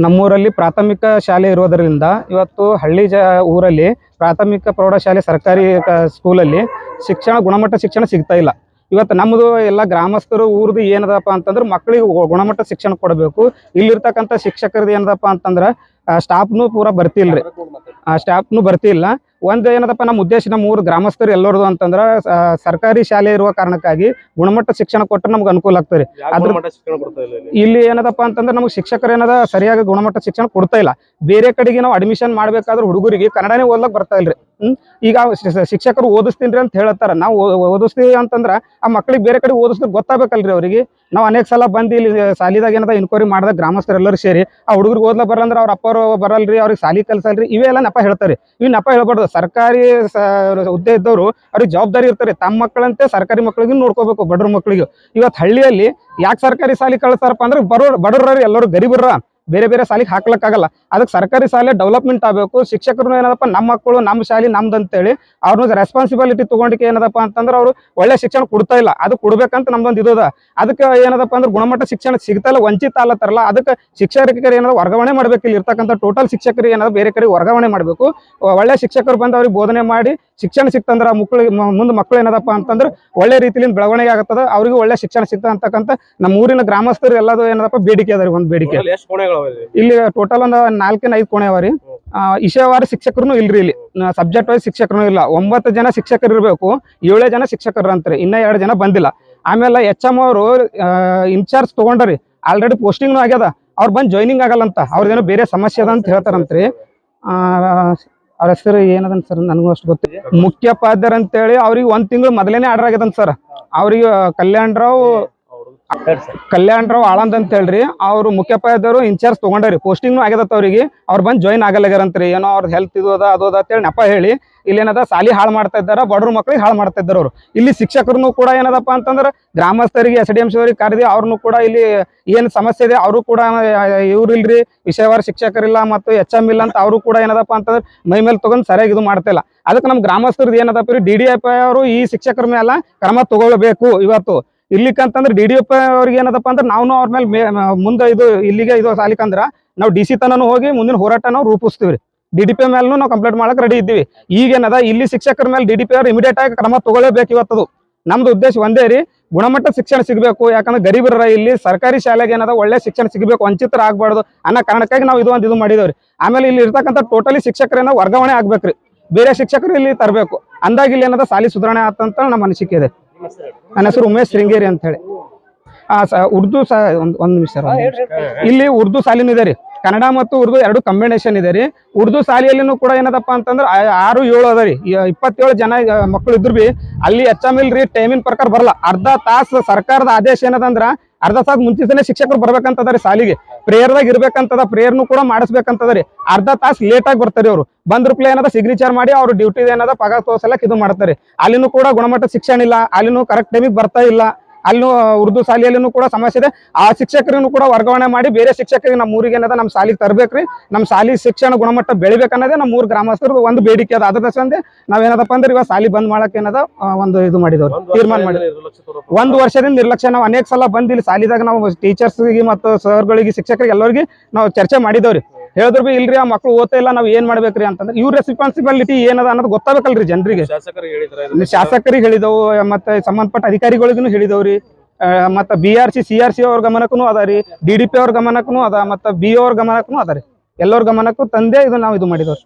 ನಮ್ಮೂರಲ್ಲಿ ಪ್ರಾಥಮಿಕ ಶಾಲೆ ಇರೋದರಿಂದ ಇವತ್ತು ಹಳ್ಳಿ ಊರಲ್ಲಿ ಪ್ರಾಥಮಿಕ ಪ್ರೌಢಶಾಲೆ ಸರ್ಕಾರಿ ಸ್ಕೂಲಲ್ಲಿ ಗುಣಮಟ್ಟ ಶಿಕ್ಷಣ ಸಿಗ್ತಾ ಇಲ್ಲ. ಇವತ್ತು ನಮ್ಮದು ಎಲ್ಲ ಗ್ರಾಮಸ್ಥರು ಊರದು ಏನದಪ್ಪ ಅಂತಂದ್ರೆ ಮಕ್ಕಳಿಗೆ ಗುಣಮಟ್ಟ ಶಿಕ್ಷಣ ಕೊಡಬೇಕು. ಇಲ್ಲಿರ್ತಕ್ಕಂಥ ಶಿಕ್ಷಕರದ್ದು ಏನದಪ್ಪ ಅಂತಂದ್ರೆ ಸ್ಟಾಫ್ನು ಪೂರ ಬರ್ತಿಲ್ರಿ, ಸ್ಟಾಫ್ನು ಬರ್ತಿಲ್ಲ. ಒಂದು ಏನದಪ್ಪ ನಮ್ಮ ಉದ್ದೇಶ, ನಮ್ಮ ಊರು ಗ್ರಾಮಸ್ಥರು ಎಲ್ಲರದು ಅಂತಂದ್ರೆ ಸರ್ಕಾರಿ ಶಾಲೆ ಇರುವ ಕಾರಣಕ್ಕಾಗಿ ಗುಣಮಟ್ಟ ಶಿಕ್ಷಣ ಕೊಟ್ಟರೆ ನಮ್ಗೆ ಅನುಕೂಲ ಆಗ್ತದೆ. ಅದ್ರ ಇಲ್ಲಿ ಏನದಪ್ಪ ಅಂತಂದ್ರೆ ನಮ್ಗೆ ಶಿಕ್ಷಕರು ಏನದ ಸರಿಯಾಗಿ ಗುಣಮಟ್ಟ ಶಿಕ್ಷಣ ಕೊಡ್ತಾ ಇಲ್ಲ. ಬೇರೆ ಕಡೆಗೆ ನಾವು ಅಡ್ಮಿಷನ್ ಮಾಡ್ಬೇಕಾದ್ರೆ ಹುಡುಗರಿಗೆ ಕನ್ನಡನೇ ಓದ್ಲಕ್ ಬರ್ತಾ ಇಲ್ರಿ. ಈಗ ಶಿಕ್ಷಕರು ಓದಿಸ್ತೀನಿ ಅಂತ ಹೇಳ್ತಾರ, ನಾವು ಓದಿಸ್ತೀವಿ ಅಂತಂದ್ರ ಆ ಮಕ್ಳಿಗೆ ಬೇರೆ ಕಡೆ ಓದಿಸ್ಲಿಕ್ಕೆ ಗೊತ್ತಾಗಬೇಕಲ್ರಿ ಅವ್ರಿಗೆ. ನಾವು ಅನೇಕ ಸಲ ಬಂದು ಇಲ್ಲಿ ಸಾಲಿದಾಗ ಏನದ ಇನ್ಕ್ವೈರಿ ಮಾಡಿದಾಗ ಗ್ರಾಮಸ್ಥರೆಲ್ಲರೂ ಸೇರಿ ಆ ಹುಡುಗರಿಗೆ ಓದ್ಲಕ್ ಬರಲ್ಲ ಅವ್ರ ಅಪ್ಪರು ಬರಲ್ರಿ, ಅವ್ರಿಗೆ ಸಾಲಿ ಕಲ್ಸಲ್ರಿ, ಇವೆಲ್ಲ ನೆಪ ಹೇಳ್ತಾರೆ. ಇವ್ ನೆಪ ಹೇಳ್ಬಾರ್ದು. ಸರ್ಕಾರಿ ಹುದ್ದೆ ಇದ್ದವರು ಅವ್ರಿಗೆ ಜವಾಬ್ದಾರಿ ಇರ್ತಾರೆ. ತಮ್ಮ ಮಕ್ಕಳಂತೆ ಸರ್ಕಾರಿ ಮಕ್ಕಳಿಗೂ ನೋಡ್ಕೋಬೇಕು, ಬಡ್ರ ಮಕ್ಕಳಿಗೂ. ಇವತ್ತು ಹಳ್ಳಿಯಲ್ಲಿ ಯಾಕೆ ಸರ್ಕಾರಿ ಸಾಲಿ ಕಳಿಸ್ತಾರಪ್ಪ ಅಂದ್ರೆ ಬಡವ್ರ ಎಲ್ಲರೂ ಗರೀಬರ ಬೇರೆ ಬೇರೆ ಶಾಲೆಗೆ ಹಾಕ್ಲಕ್ಕಾಗಲ್ಲ. ಅದಕ್ಕೆ ಸರ್ಕಾರಿ ಶಾಲೆ ಡೆವಲಪ್ಮೆಂಟ್ ಆಗಬೇಕು. ಶಿಕ್ಷಕರು ಏನದಪ್ಪ ನಮ್ಮ ಮಕ್ಕಳು ನಮ್ಮ ಶಾಲೆ ನಮ್ದು ಅಂತೇಳಿ ಅವ್ರನ್ನ ರೆಸ್ಪಾನ್ಸಿಬಿಲಿಟಿ ತಗೊಂಡಿಕೆ ಏನದಪ್ಪ ಅಂತಂದ್ರೆ ಅವರು ಒಳ್ಳೆ ಶಿಕ್ಷಣ ಕೊಡ್ತಾ ಇಲ್ಲ. ಅದು ಕೊಡ್ಬೇಕಂತ ನಮ್ದೊಂದು ಇದ. ಅದಕ್ಕೆ ಏನದಪ್ಪ ಅಂದ್ರೆ ಗುಣಮಟ್ಟ ಶಿಕ್ಷಣ ಸಿಗ್ತಾಯಿಲ್ಲ, ವಂಚಿತ ಅಲ್ಲತ್ತಾರಲ್ಲ. ಅದಕ್ಕೆ ಶಿಕ್ಷಕರಿಗೆ ಏನದ ವರ್ಗಾವಣೆ ಮಾಡ್ಬೇಕು. ಇಲ್ಲಿ ಇರ್ತಕ್ಕಂಥ ಟೋಟಲ್ ಶಿಕ್ಷಕರಿಗೆ ಏನದ ಬೇರೆ ಕಡೆ ವರ್ಗಾವಣೆ ಮಾಡಬೇಕು. ಒಳ್ಳೆ ಶಿಕ್ಷಕರು ಬಂದು ಅವ್ರಿಗೆ ಬೋಧನೆ ಮಾಡಿ ಶಿಕ್ಷಣ ಸಿಕ್ತಂದ್ರೆ ಮುಂದೆ ಮಕ್ಕಳು ಏನದಪ್ಪ ಅಂತಂದ್ರೆ ಒಳ್ಳೆ ರೀತಿಯಿಂದ ಬೆಳವಣಿಗೆ ಆಗ್ತದೆ, ಅವ್ರಿಗೆ ಒಳ್ಳೆ ಶಿಕ್ಷಣ ಸಿಗ್ತದೆ ಅಂತಕ್ಕಂಥ ನಮ್ಮ ಊರಿನ ಗ್ರಾಮಸ್ಥರು ಎಲ್ಲದು ಏನದಪ್ಪ ಬೇಡಿಕೆ ಅದ. ಒಂದು ಬೇಡಿಕೆ ಇಲ್ಲಿ ಟೋಟಲ್ ಒಂದು 4-5 ಕೋಣೆ ಅವರಿ. ವಿಷಯವಾರ ಶಿಕ್ಷಕರು ಇಲ್ರಿ, ಇಲ್ಲಿ ಸಬ್ಜೆಕ್ಟ್ ವೈಸ್ ಶಿಕ್ಷಕರು ಇಲ್ಲ. 9 ಜನ ಶಿಕ್ಷಕರು ಇರಬೇಕು, 7 ಜನ ಶಿಕ್ಷಕರು ಅಂತಾರೆ, ಇನ್ನ 2 ಜನ ಬಂದಿಲ್ಲ. ಆಮೇಲೆ HM ಅವರು ಇನ್ಚಾರ್ಜ್ ತಗೊಂಡ್ರಿ, ಆಲ್ರೆಡಿ ಪೋಸ್ಟಿಂಗ್ನು ಆಗ್ಯದ. ಅವ್ರು ಬಂದು ಜಾಯ್ನಿಂಗ್ ಆಗಲ್ಲಂತ, ಅವ್ರದ್ದೇನೋ ಬೇರೆ ಸಮಸ್ಯೆ ಅದ ಅಂತ ಹೇಳ್ತಾರಂತ್ರಿ. ಅವ್ರ ಹೆಸರು ಏನದಂತ ಸರ್ ನನಗೂ ಅಷ್ಟು ಗೊತ್ತಿದೆ. ಮುಖ್ಯೋಪಾಧ್ಯಾಯರು ಅಂತೇಳಿ ಅವ್ರಿಗೆ 1 ತಿಂಗಳು ಮೊದಲೇನೆ ಆರ್ಡರ್ ಆಗ್ಯದಂತ ಸರ್. ಅವ್ರಿಗೆ ಕಲ್ಯಾಣ್ ರಾವ್ ಆಳಂದ್ ಅಂತ ಹೇಳ್ರಿ, ಅವ್ರು ಮುಖ್ಯೋಪಾಧ್ಯಾಯರು ಇನ್ಚಾರ್ಜ್ ತಗೊಂಡ್ರಿ, ಪೋಸ್ಟಿಂಗ್ನು ಆಗ್ಯದತ್ತ ಅವ್ರಿಗೆ. ಅವ್ರು ಬಂದು ಜಾಯ್ನ್ ಆಗಲ್ಲಾಗ್ಯಾರಂತ್ರಿ. ಏನೋ ಅವ್ರದ್ದು ಹೆಲ್ತ್ ಇದು ಅದ ಅಂತೇಳಿ ನೆಪ ಹೇಳಿ ಇಲ್ಲೇನದ ಸಾಲಿ ಹಾಳು ಮಾಡ್ತಾ ಇದ್ದಾರ, ಬಡವ್ರ ಮಕ್ಳಿಗೆ ಹಾಳು ಮಾಡ್ತಾ ಇದ್ದಾರೆ ಅವರು. ಇಲ್ಲಿ ಶಿಕ್ಷಕರನ್ನು ಕೂಡ ಏನದಪ್ಪ ಅಂತಂದ್ರೆ ಗ್ರಾಮಸ್ಥರಿಗೆ SDMC ಅವ್ರಿಗೆ ಕರೆದಿ ಅವ್ರನ್ನು ಕೂಡ ಇಲ್ಲಿ ಏನು ಸಮಸ್ಯೆ ಇದೆ ಅವರು ಕೂಡ ಇವ್ರು ಇಲ್ರಿ, ವಿಷಯವಾರ ಶಿಕ್ಷಕರಿಲ್ಲ ಮತ್ತು HM ಇಲ್ಲ ಅಂತ ಅವರು ಕೂಡ ಏನದಪ್ಪ ಅಂತಂದ್ರೆ ಮೈ ಮೇಲೆ ತಗೊಂಡು ಸರಿಯಾಗಿ ಇದು ಮಾಡ್ತಾ ಇಲ್ಲ. ಅದಕ್ಕೆ ನಮ್ಮ ಗ್ರಾಮಸ್ಥರದ್ದು ಏನದಪ್ಪ DDIP ಅವರು ಈ ಶಿಕ್ಷಕರ ಮೇಲೆ ಕ್ರಮ ತಗೊಳ್ಬೇಕು. ಇವತ್ತು ಇರ್ಲಿಕ್ಕಂತಂದ್ರೆ DDIP ಅವ್ರಿಗೆ ಏನದಪ್ಪ ಅಂದ್ರೆ ನಾವು ಅವ್ರ ಮೇಲೆ ಮುಂದೆ ಇಲ್ಲಿಗೆ ಸಾಲಿಕಂದ್ರ ನಾವು DC ತನೂ ಹೋಗಿ ಮುಂದಿನ ಹೋರಾಟ ನಾವು ರೂಪಿಸ್ತೀವಿ. DDP ಮೇಲೂ ನಾವು ಕಂಪ್ಲೇಂಟ್ ಮಾಡಕ್ ರೆಡಿ ಇದ್ದೀವಿ. ಈಗೇನದ ಇಲ್ಲಿ ಶಿಕ್ಷಕರ ಮೇಲೆ DDP ಅವ್ರು ಇಮಿಡಿಯೇಟ್ ಆಗಿ ಕ್ರಮ ತಗೊಳ್ಳೇಬೇಕು. ಇವತ್ತದು ನಮ್ದು ಉದ್ದೇಶ ಒಂದೇ ರೀ, ಗುಣಮಟ್ಟ ಶಿಕ್ಷಣ ಸಿಗಬೇಕು. ಯಾಕಂದ್ರೆ ಗರೀಬರ ಇಲ್ಲಿ ಸರ್ಕಾರಿ ಶಾಲೆಗೆ ಏನದ ಒಳ್ಳೆ ಶಿಕ್ಷಣ ಸಿಗಬೇಕು, ವಂಚಿತರ ಆಗ್ಬಾರ್ದು ಅನ್ನೋ ಕಾರಣಕ್ಕಾಗಿ ನಾವು ಇದು ಮಾಡಿದೇವ್ರಿ. ಆಮೇಲೆ ಇಲ್ಲಿ ಇರ್ತಕ್ಕಂಥ ಟೋಟಲಿ ಶಿಕ್ಷಕರನ್ನ ವರ್ಗಾವಣೆ ಆಗ್ಬೇಕ್ರಿ, ಬೇರೆ ಶಿಕ್ಷಕರು ಇಲ್ಲಿ ತರಬೇಕು. ಅಂದಾಗ ಇಲ್ಲಿ ಏನದ ಸಾಲಿ ಸುಧಾರಣೆ ಆತಂತ ನಮ್ಮ ಅನಿಸಿಕೆ ಇದೆ. ನನ್ನ ಹೆಸರು ಉಮೇಶ್ ಶೃಂಗೇರಿ ಅಂತ ಹೇಳಿ. ಉರ್ದು ಒಂದ್ ನಿಮಿಷ, ಇಲ್ಲಿ ಉರ್ದು ಸಾಲಿನ ಇದೆ ರೀ, ಕನ್ನಡ ಮತ್ತು ಉರ್ದು 2 ಕಾಂಬಿನೇಷನ್ ಇದೆ ರೀ. ಉರ್ದು ಶಾಲೆಯಲ್ಲಿನೂ ಕೂಡ ಏನದಪ್ಪ ಅಂತಂದ್ರೆ 6-7 ಅದ ರೀ, 27 ಜನ ಮಕ್ಕಳು ಇದ್ರು ಬಿ ಅಲ್ಲಿ HM ಇಲ್ರಿ, ಟೈಮಿನ ಪ್ರಕಾರ ಬರಲ್ಲ. ಅರ್ಧ ತಾಸು ಸರ್ಕಾರದ ಆದೇಶ ಏನದಂದ್ರ ಅರ್ಧ ತಾಸು ಮುಂಚಿತನೇ ಶಿಕ್ಷಕರು ಬರ್ಬೇಕಂತದ ರೀ ಸಾಲಿಗೆ. ಪ್ರೇಯರ್ದಾಗ ಇರ್ಬೇಕಂತದ, ಪ್ರೇಯರ್ನು ಕೂಡ ಮಾಡಿಸ್ಬೇಕಂತದ ರೀ. ಅರ್ಧ ತಾಸು ಲೇಟ್ ಆಗಿ ಬರ್ತಾರೆ ಅವರು. ಬಂದ್ರಪ್ಲೆ ಏನದ ಸಿಗ್ನೇಚರ್ ಮಾಡಿ ಅವ್ರು ಡ್ಯೂಟಿ ಏನದ ಪಗಾರ ತೋರ್ಸಲಕ್ಕೆ ಇದು ಮಾಡ್ತಾರೆ. ಅಲ್ಲಿನೂ ಕೂಡ ಗುಣಮಟ್ಟ ಶಿಕ್ಷಣ ಇಲ್ಲ, ಅಲ್ಲಿನೂ ಕರೆಕ್ಟ್ ಟೈಮಿಗೆ ಬರ್ತಾ ಇಲ್ಲ. ಅಲ್ಲೂ ಉರ್ದು ಶಾಲೆಯಲ್ಲಿನೂ ಕೂಡ ಸಮಸ್ಯೆ ಇದೆ. ಆ ಶಿಕ್ಷಕರನ್ನು ಕೂಡ ವರ್ಗಾವಣೆ ಮಾಡಿ ಬೇರೆ ಶಿಕ್ಷಕರಿಗೆ ನಮ್ಮ ಊರಿಗೆ ಏನದ ನಮ್ಮ ಶಾಲೆಗೆ ತರಬೇಕ್ರಿ. ನಮ್ಮ ಶಾಲೆ ಶಿಕ್ಷಣ ಗುಣಮಟ್ಟ ಬೆಳಿಬೇಕನ್ನೋದೇ ನಮ್ಮ ಊರು ಗ್ರಾಮಸ್ಥರದ್ದು ಒಂದು ಬೇಡಿಕೆ ಅದ. ಅದ್ರ ಸಂದೆ ನಾವೇನದಪ್ಪ ಅಂದ್ರೆ ಇವಾಗ ಶಾಲೆ ಬಂದ್ ಮಾಡಕ್ಕೆ ಏನದ ಒಂದು ಇದು ಮಾಡಿದವ್ರು, ತೀರ್ಮಾನ ಮಾಡಿದ್ವಿ. 1 ವರ್ಷದಿಂದ ನಿರ್ಲಕ್ಷ್ಯ. ನಾವು ಅನೇಕ ಸಲ ಬಂದು ಇಲ್ಲಿ ಶಾಲಿದಾಗ ನಾವು ಟೀಚರ್ಸ್ಗೆ ಮತ್ತು ಸರ್ಗಳಿಗೆ ಶಿಕ್ಷಕರಿಗೆ ಎಲ್ಲರಿಗೆ ನಾವು ಚರ್ಚೆ ಮಾಡಿದವ್ರಿ. ಹೇಳಿದ್ರು ಬಿ ಇಲ್ರಿ, ಆ ಮಕ್ಕಳು ಓದ್ತಾ ಇಲ್ಲ, ನಾವು ಏನ್ ಮಾಡ್ಬೇಕ್ರಿ ಅಂತಂದ್ರೆ ಇವ್ರ ರೆಸ್ಪಾನ್ಸಿಬಿಲಿಟಿ ಏನದ ಅನ್ನೋದು ಗೊತ್ತಾಗಬೇಕಲ್ರಿ ಜನರಿಗೆ. ಶಾಸಕರಿಗೆ ಹೇಳಿದವು, ಮತ್ತೆ ಸಂಬಂಧಪಟ್ಟ ಅಧಿಕಾರಿಗಳಿಗೂ ಹೇಳಿದವ್ರಿ. ಮತ್ತೆ BRC CRC ಅವ್ರ ಗಮನಕ್ಕೂ ಅದ ರೀ, DDP ಅವ್ರ ಗಮನಕ್ಕೂ ಅದ, ಮತ್ತೆ BO ಅವ್ರ ಗಮನಕ್ಕೂ ಅದ ರೀ. ಎಲ್ಲರ ಗಮನಕ್ಕೂ ತಂದೆ ನಾವು ಇದು ಮಾಡಿದವ್ರಿ.